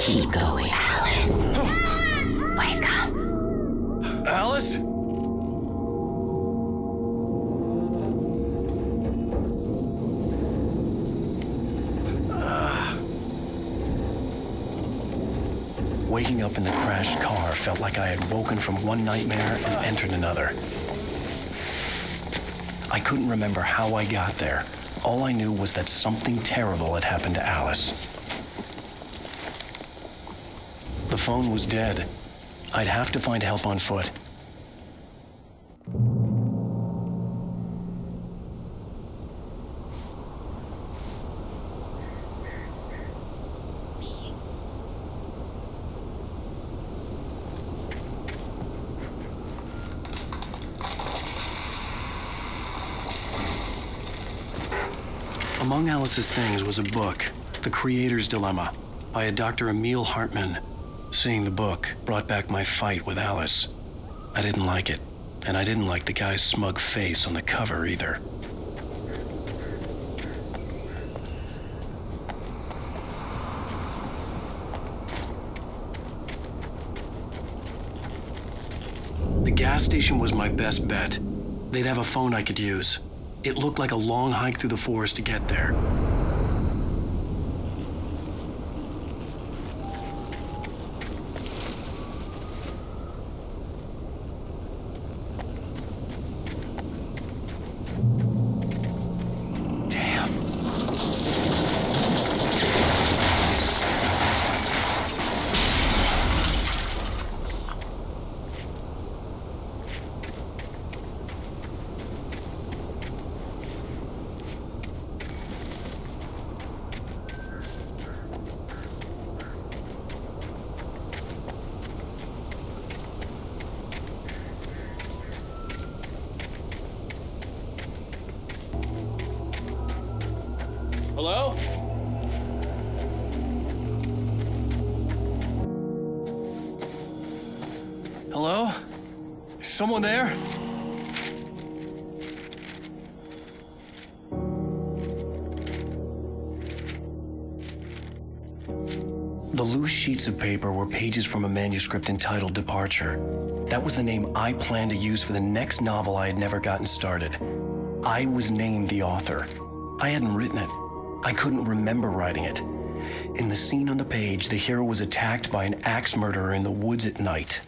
Keep going, Alan. Wake up. Alice? Waking up in the crashed car felt like I had woken from one nightmare and entered another. I couldn't remember how I got there. All I knew was that something terrible had happened to Alice. The phone was dead. I'd have to find help on foot. Among Alice's things was a book, The Creator's Dilemma, by a Dr. Emil Hartman. Seeing the book brought back my fight with Alice. I didn't like it, and I didn't like the guy's smug face on the cover either. The gas station was my best bet. They'd have a phone I could use. It looked like a long hike through the forest to get there. Hello? Hello? Is someone there? The loose sheets of paper were pages from a manuscript entitled Departure. That was the name I planned to use for the next novel I had never gotten started. I was named the author. I hadn't written it. I couldn't remember writing it. In the scene on the page, the hero was attacked by an axe murderer in the woods at night.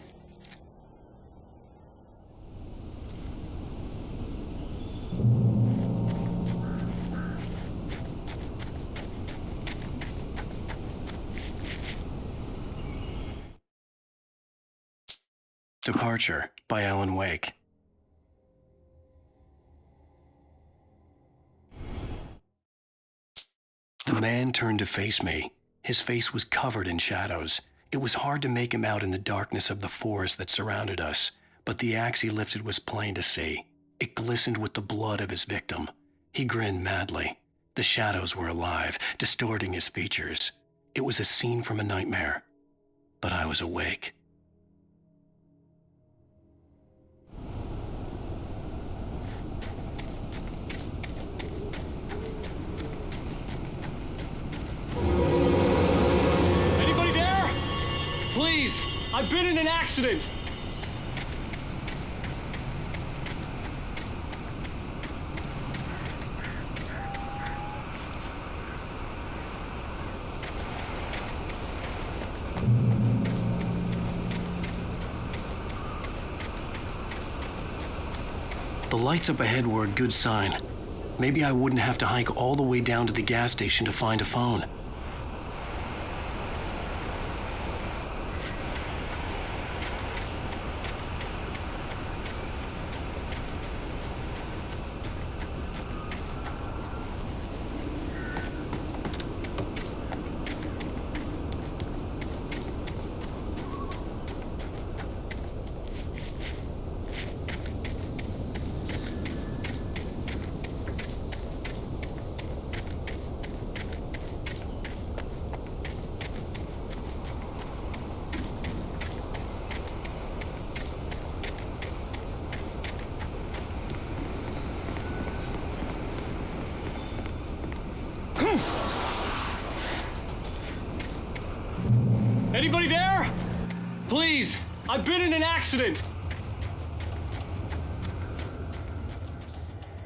Departure by Alan Wake. The man turned to face me. His face was covered in shadows. It was hard to make him out in the darkness of the forest that surrounded us, but the axe he lifted was plain to see. It glistened with the blood of his victim. He grinned madly. The shadows were alive, distorting his features. It was a scene from a nightmare, but I was awake. Anybody there? Please, I've been in an accident. The lights up ahead were a good sign. Maybe I wouldn't have to hike all the way down to the gas station to find a phone. Anybody there? Please, I've been in an accident.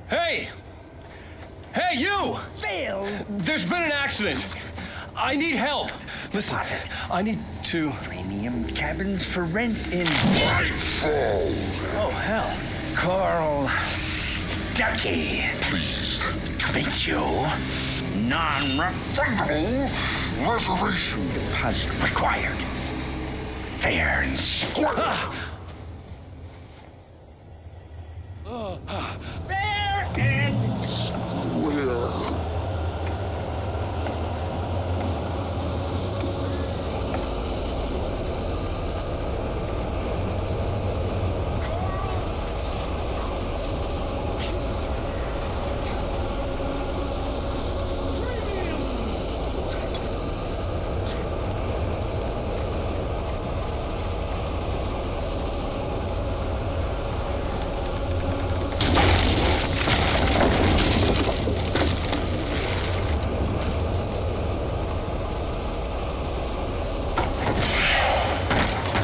Hey! Hey, you! Phil! There's been an accident. I need help. Listen, What's it? I need to... Premium cabins for rent in Oh, hell. Coral Stucky. Please, To meet you. Non-refundable reservation. deposit required. Fair and square. Fair and Where?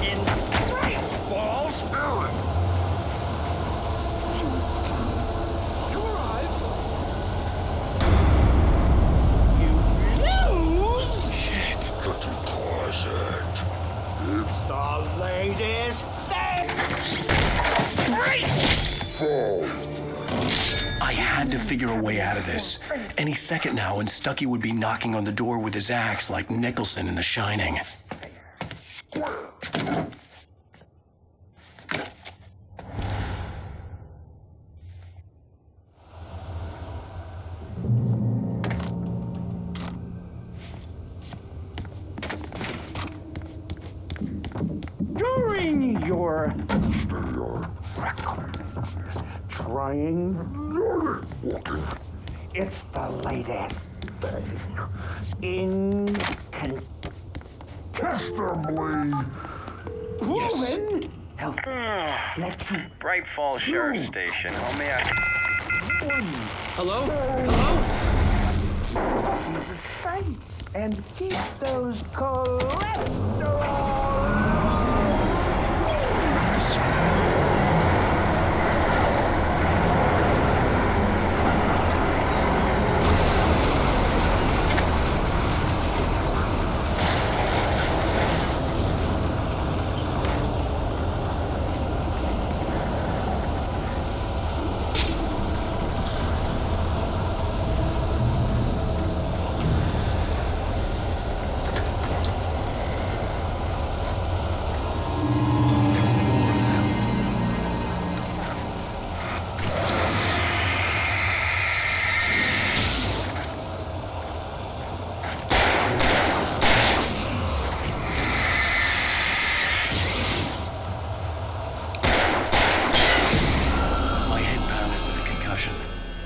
in Bright Falls. Alan! Lose? The deposit. It's The latest thing. Great! fall. I had to figure a way out of this. Any second now, and Stucky would be knocking on the door with his axe like Nicholson in The Shining. During your Stay on. trying, Walking. it's the latest thing. In Testimony. proven health. Let you Bright Falls Sheriff Station. How may I... Hello? Hello? see the sights and keep those cholesterol.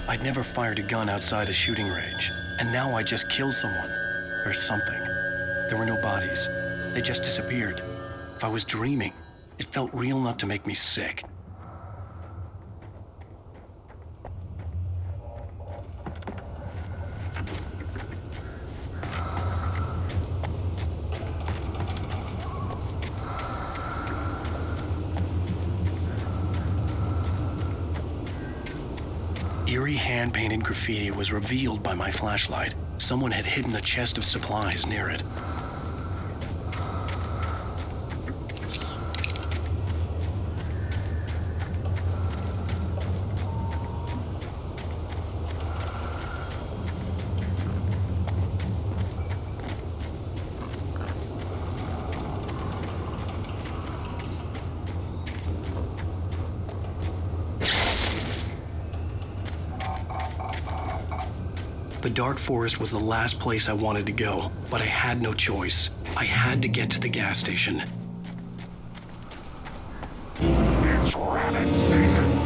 I'd never fired a gun outside a shooting range, and now I just killed someone. Or something. There were no bodies. They just disappeared. If I was dreaming, it felt real enough to make me sick. Eerie hand-painted graffiti was revealed by my flashlight. Someone had hidden a chest of supplies near it. The dark forest was the last place I wanted to go, but I had no choice. I had to get to the gas station. It's rabbit season.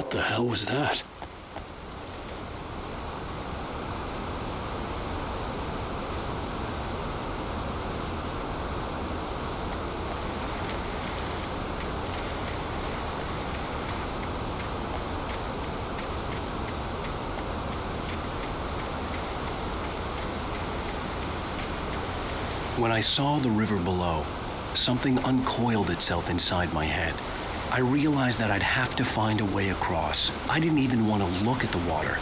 What the hell was that? When I saw the river below, something uncoiled itself inside my head. I realized that I'd have to find a way across. I didn't even want to look at the water.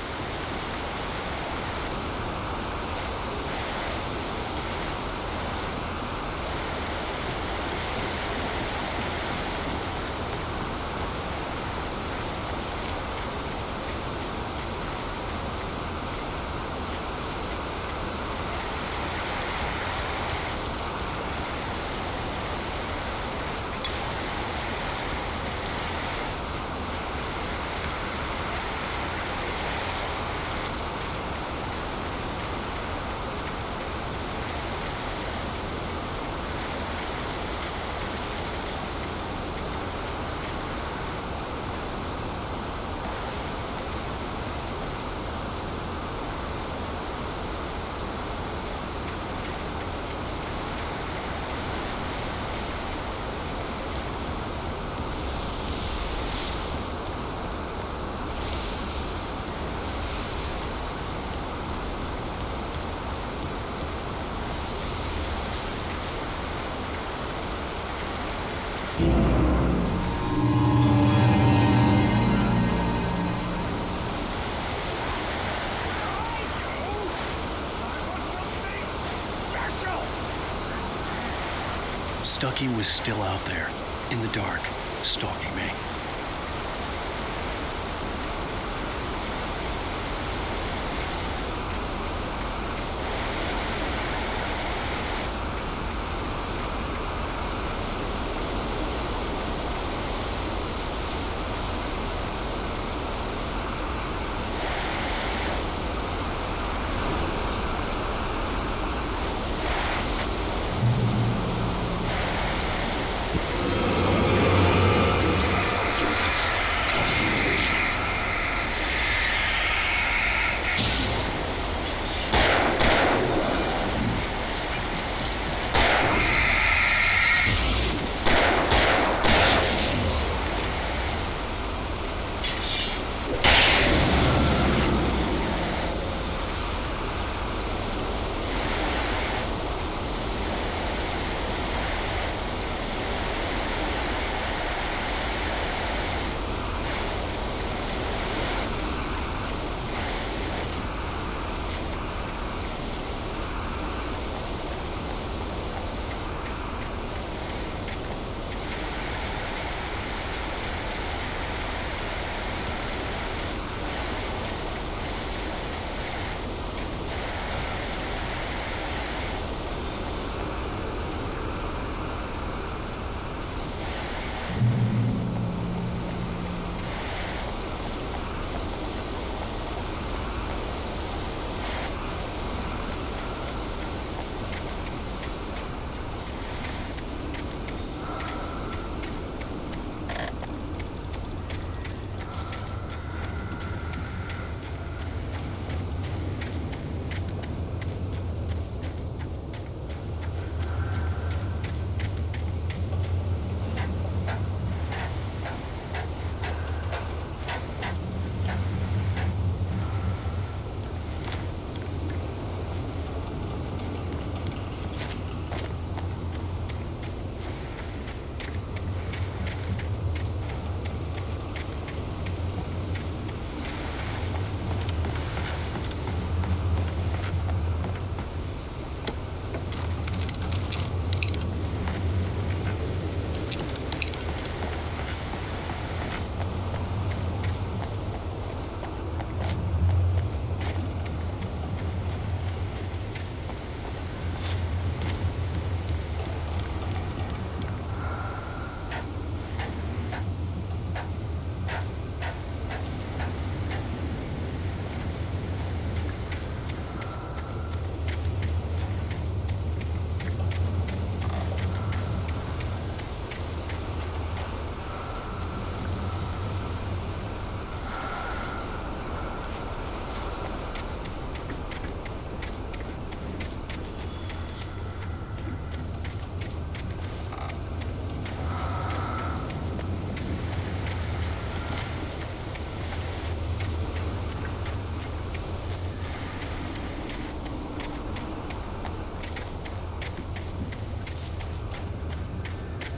Stucky was still out there, in the dark, stalking me.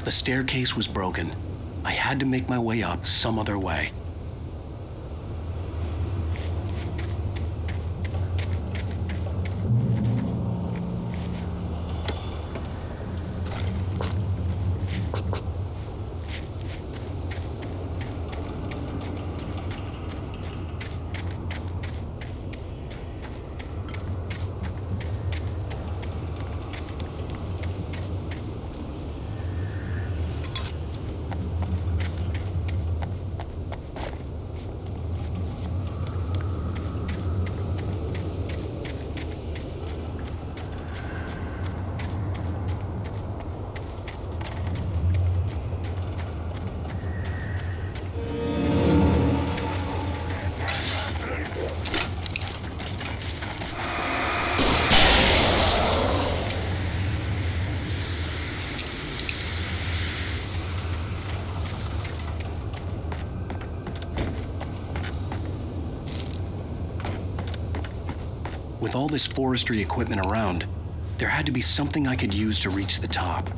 The staircase was broken. I had to make my way up some other way. With all this forestry equipment around, there had to be something I could use to reach the top.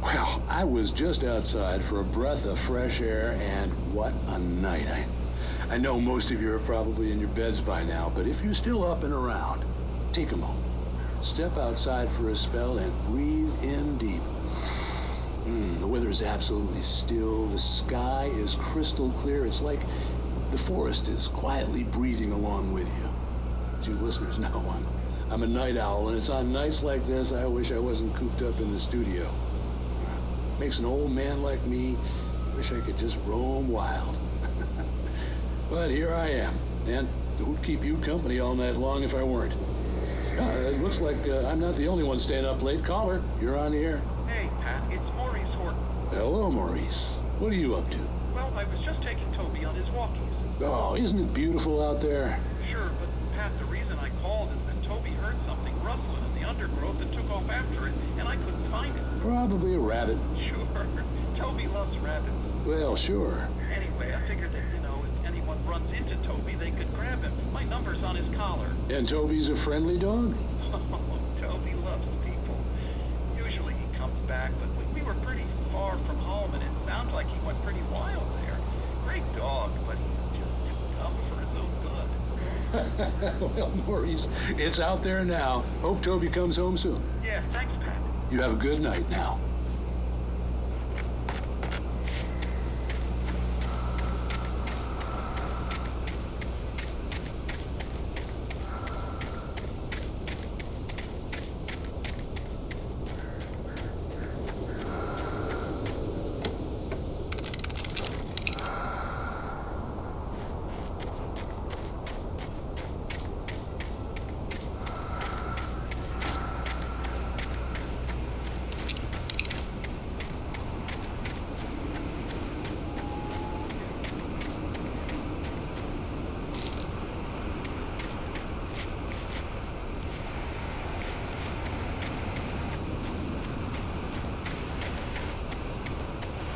Well, I was just outside for a breath of fresh air, and what a night. I know most of you are probably in your beds by now, but if you're still up and around, take a moment. Step outside for a spell and breathe in deep. The weather is absolutely still. The sky is crystal clear. It's like the forest is quietly breathing along with you. As you listeners know, I'm a night owl, and it's on nights like this I wish I wasn't cooped up in the studio. Makes an old man like me wish I could just roam wild. But here I am, and it would keep you company all night long if I weren't. It looks like I'm not the only one staying up late. Caller, you're on the air. Hey, Pat, it's Maurice Horton. Hello, Maurice. What are you up to? Well, I was just taking Toby on his walkies. Oh, isn't it beautiful out there? Sure, but Pat, the reason I called is that Toby heard something rustling in the undergrowth and took off after it, and I couldn't find it. Probably a rabbit. Sure. Toby loves rabbits. Well, sure. Anyway, I figured that, if anyone runs into Toby, they could grab him. My number's on his collar. And Toby's a friendly dog? Oh, Toby loves people. Usually he comes back, but we were pretty far from home, and it sounds like he went pretty wild there. Great dog, but he's just too dumb for his own good. Well, Maurice, it's out there now. Hope Toby comes home soon. Yeah, thanks, Pat. You have a good night now.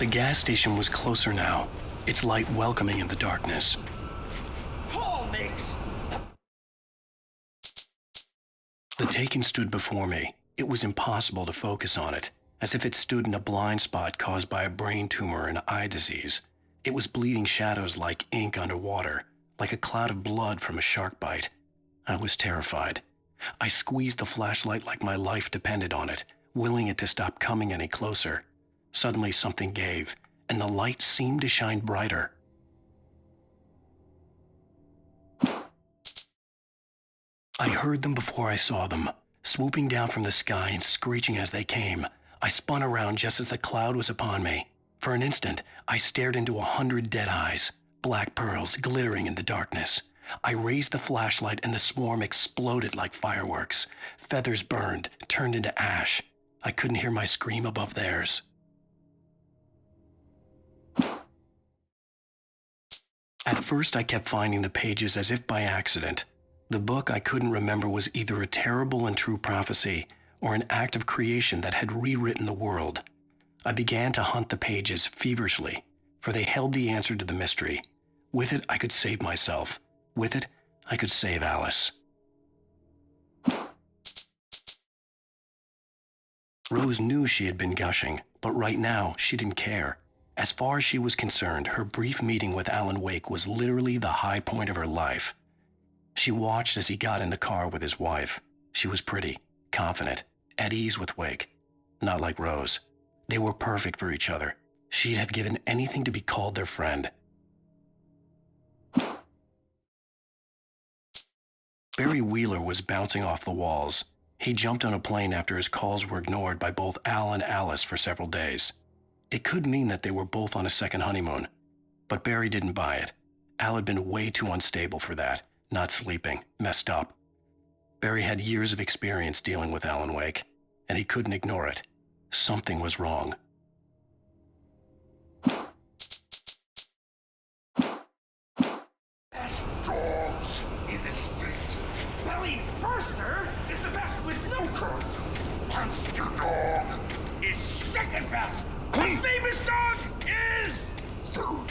The gas station was closer now, its light welcoming in the darkness. The Taken stood before me. It was impossible to focus on it, as if it stood in a blind spot caused by a brain tumor and eye disease. It was bleeding shadows like ink underwater, like a cloud of blood from a shark bite. I was terrified. I squeezed the flashlight like my life depended on it, willing it to stop coming any closer. Suddenly something gave, and the light seemed to shine brighter. I heard them before I saw them, swooping down from the sky and screeching as they came. I spun around just as the cloud was upon me. For an instant, I stared into 100 dead eyes, black pearls glittering in the darkness. I raised the flashlight and the swarm exploded like fireworks. Feathers burned, turned into ash. I couldn't hear my scream above theirs. At first, I kept finding the pages as if by accident. The book I couldn't remember was either a terrible and true prophecy or an act of creation that had rewritten the world. I began to hunt the pages feverishly, for they held the answer to the mystery. With it, I could save myself. With it, I could save Alice. Rose knew she had been gushing, but right now, she didn't care. As far as she was concerned, her brief meeting with Alan Wake was literally the high point of her life. She watched as he got in the car with his wife. She was pretty, confident, at ease with Wake. Not like Rose. They were perfect for each other. She'd have given anything to be called their friend. Barry Wheeler was bouncing off the walls. He jumped on a plane after his calls were ignored by both Al and Alice for several days. It could mean that they were both on a second honeymoon. But Barry didn't buy it. Al had been way too unstable for that. Not sleeping, messed up. Barry had years of experience dealing with Alan Wake, and he couldn't ignore it. Something was wrong. Best dogs in the state. Belly Burster is the best with no curls. Monster dog is second best. The famous dog is third.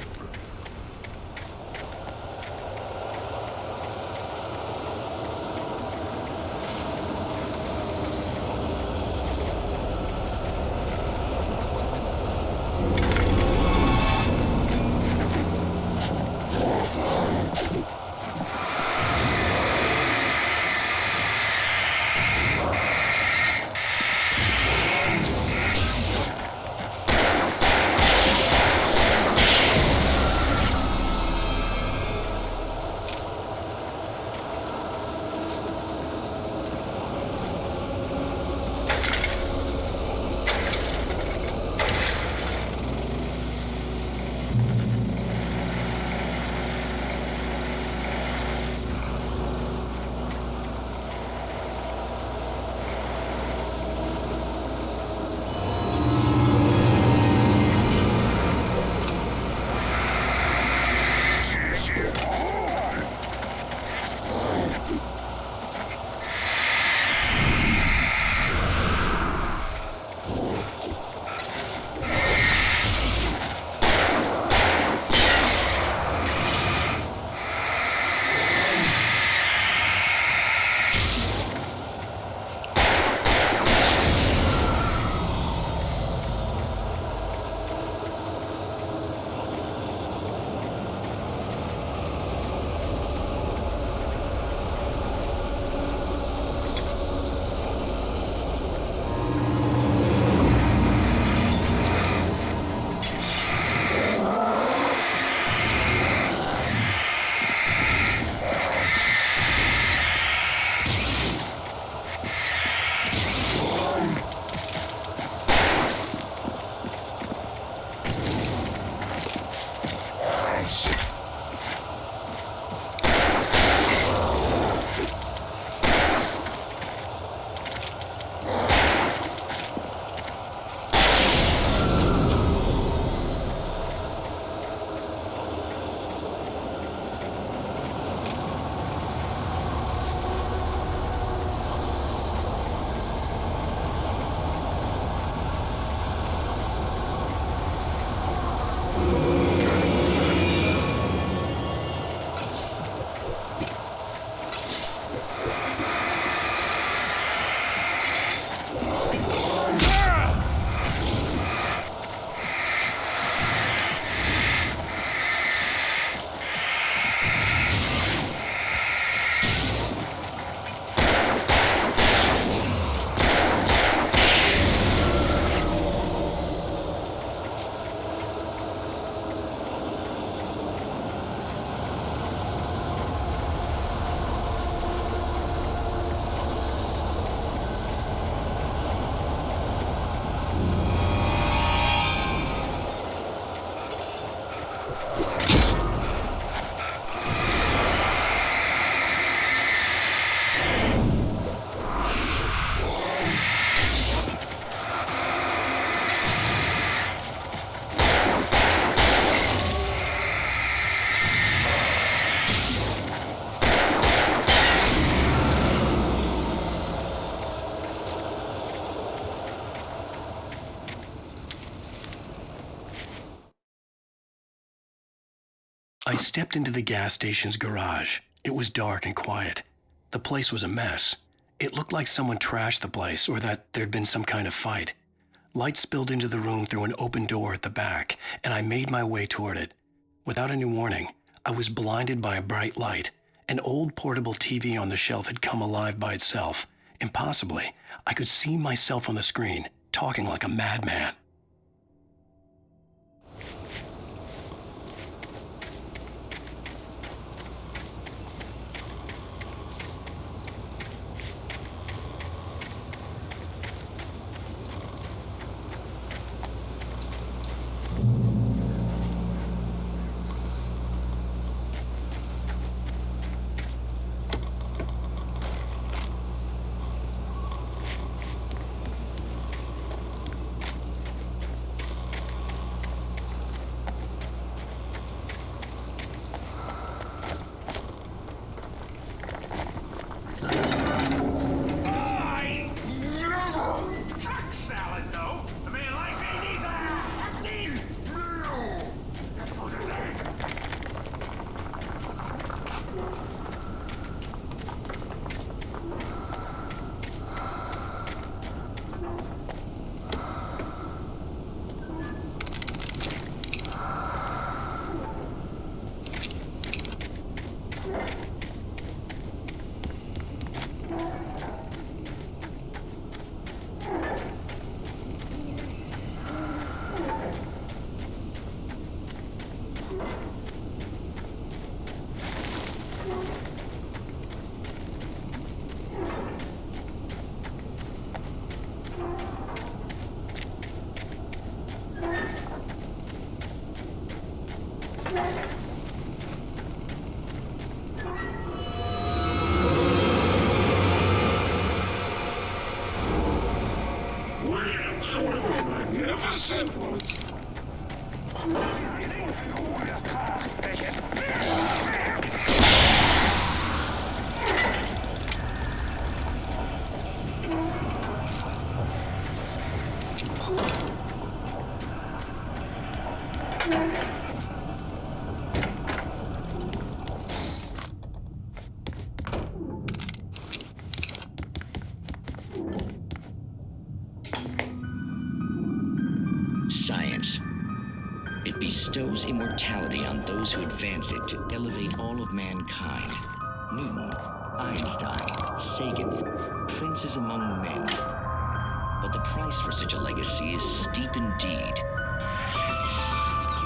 I stepped into the gas station's garage. It was dark and quiet. The place was a mess. It looked like someone trashed the place or that there'd been some kind of fight. Light spilled into the room through an open door at the back, and I made my way toward it. Without any warning, I was blinded by a bright light. An old portable TV on the shelf had come alive by itself. Impossibly, I could see myself on the screen, talking like a madman. Truck salad, though. A man like me needs a hefty meal. That's for today. Magnificent ones. Science. It bestows immortality on those who advance it to elevate all of mankind. Newton, Einstein, Sagan, princes among men. But the price for such a legacy is steep indeed.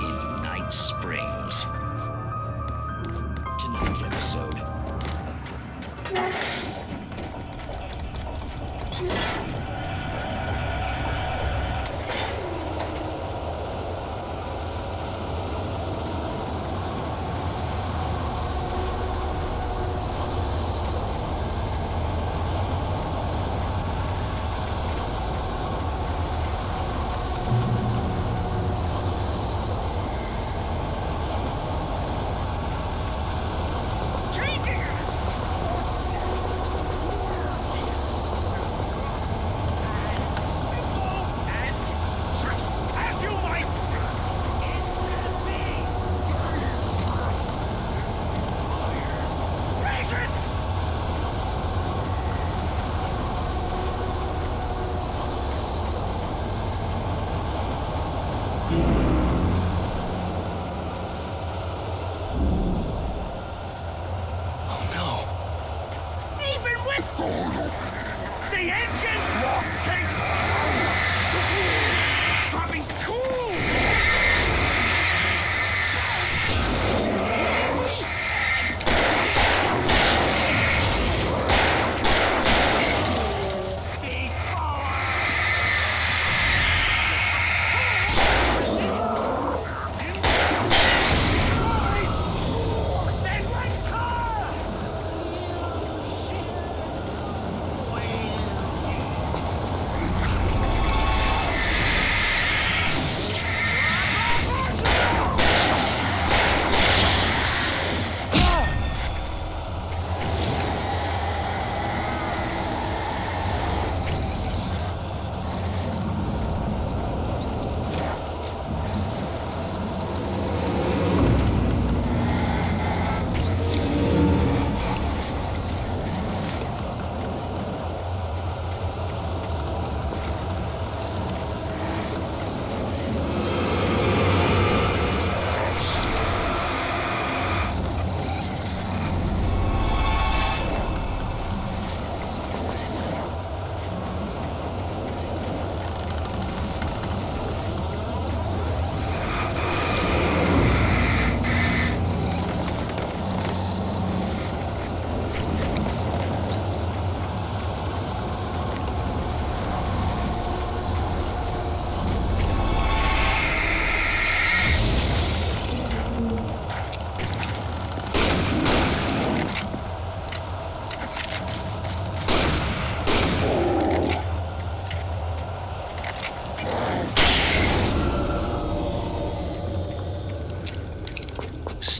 In Night Springs. Tonight's episode.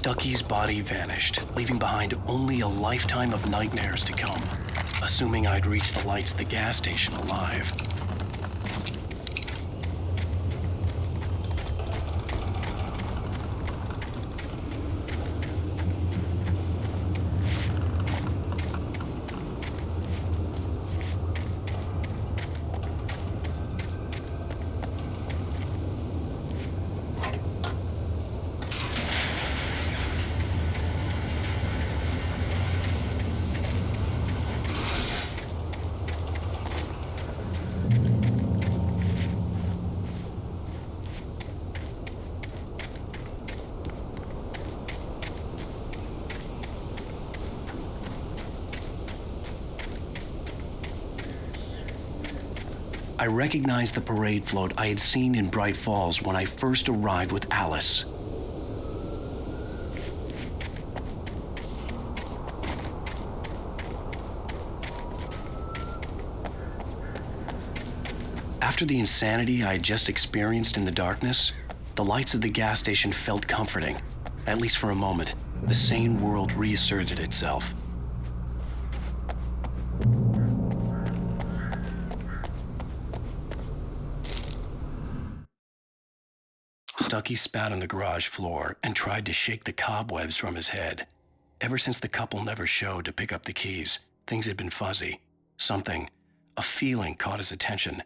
Stucky's body vanished, leaving behind only a lifetime of nightmares to come, assuming I'd reached the lights of the gas station alive. I recognized the parade float I had seen in Bright Falls when I first arrived with Alice. After the insanity I had just experienced in the darkness, the lights of the gas station felt comforting. At least for a moment, the sane world reasserted itself. Stucky spat on the garage floor and tried to shake the cobwebs from his head. Ever since the couple never showed to pick up the keys, things had been fuzzy. A feeling caught his attention.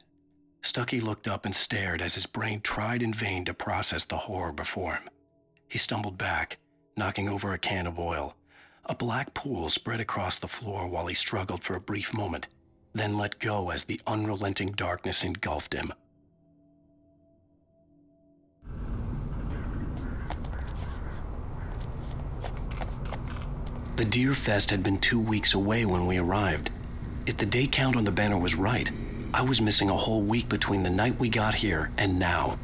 Stucky looked up and stared as his brain tried in vain to process the horror before him. He stumbled back, knocking over a can of oil. A black pool spread across the floor while he struggled for a brief moment, then let go as the unrelenting darkness engulfed him. The Deer Fest had been 2 weeks away when we arrived. If the day count on the banner was right, I was missing a whole week between the night we got here and now.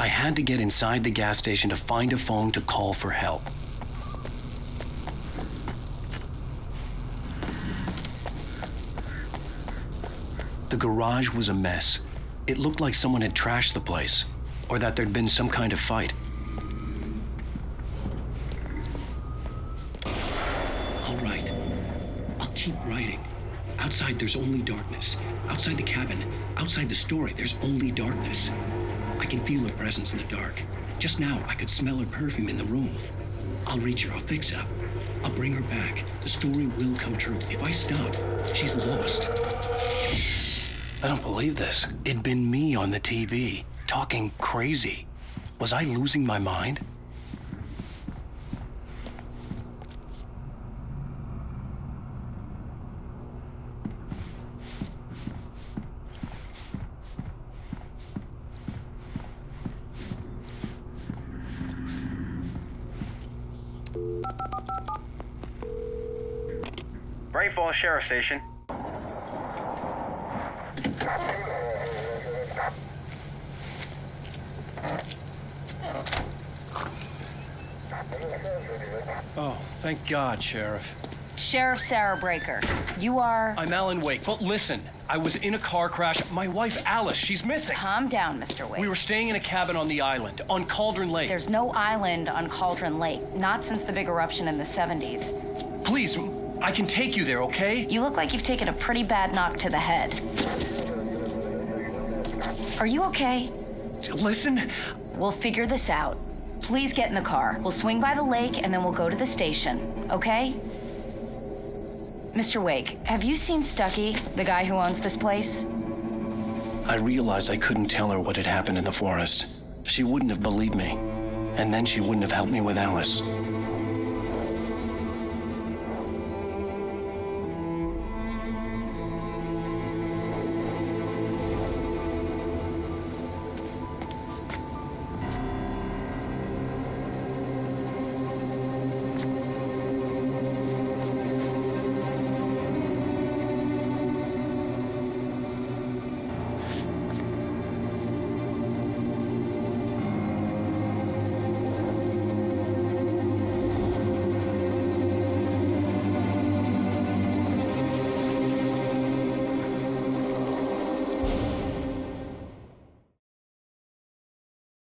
I had to get inside the gas station to find a phone to call for help. The garage was a mess. It looked like someone had trashed the place, or that there'd been some kind of fight. All right. I'll keep writing. Outside, there's only darkness. Outside the cabin, outside the story, there's only darkness. I can feel her presence in the dark. Just now, I could smell her perfume in the room. I'll reach her, I'll fix it up. I'll bring her back. The story will come true. If I stop, she's lost. I don't believe this. It'd been me on the TV, talking crazy. Was I losing my mind? Bright Falls Sheriff Station. Oh, thank God, Sheriff. Sheriff Sarah Breaker, you are... I'm Alan Wake, but listen, I was in a car crash. My wife, Alice, she's missing. Calm down, Mr. Wake. We were staying in a cabin on the island, on Cauldron Lake. There's no island on Cauldron Lake, not since the big eruption in the 70s. Please, I can take you there, okay? You look like you've taken a pretty bad knock to the head. Are you okay? Listen. We'll figure this out. Please get in the car. We'll swing by the lake and then we'll go to the station, okay? Mr. Wake, have you seen Stucky, the guy who owns this place? I realized I couldn't tell her what had happened in the forest. She wouldn't have believed me. And then she wouldn't have helped me with Alice.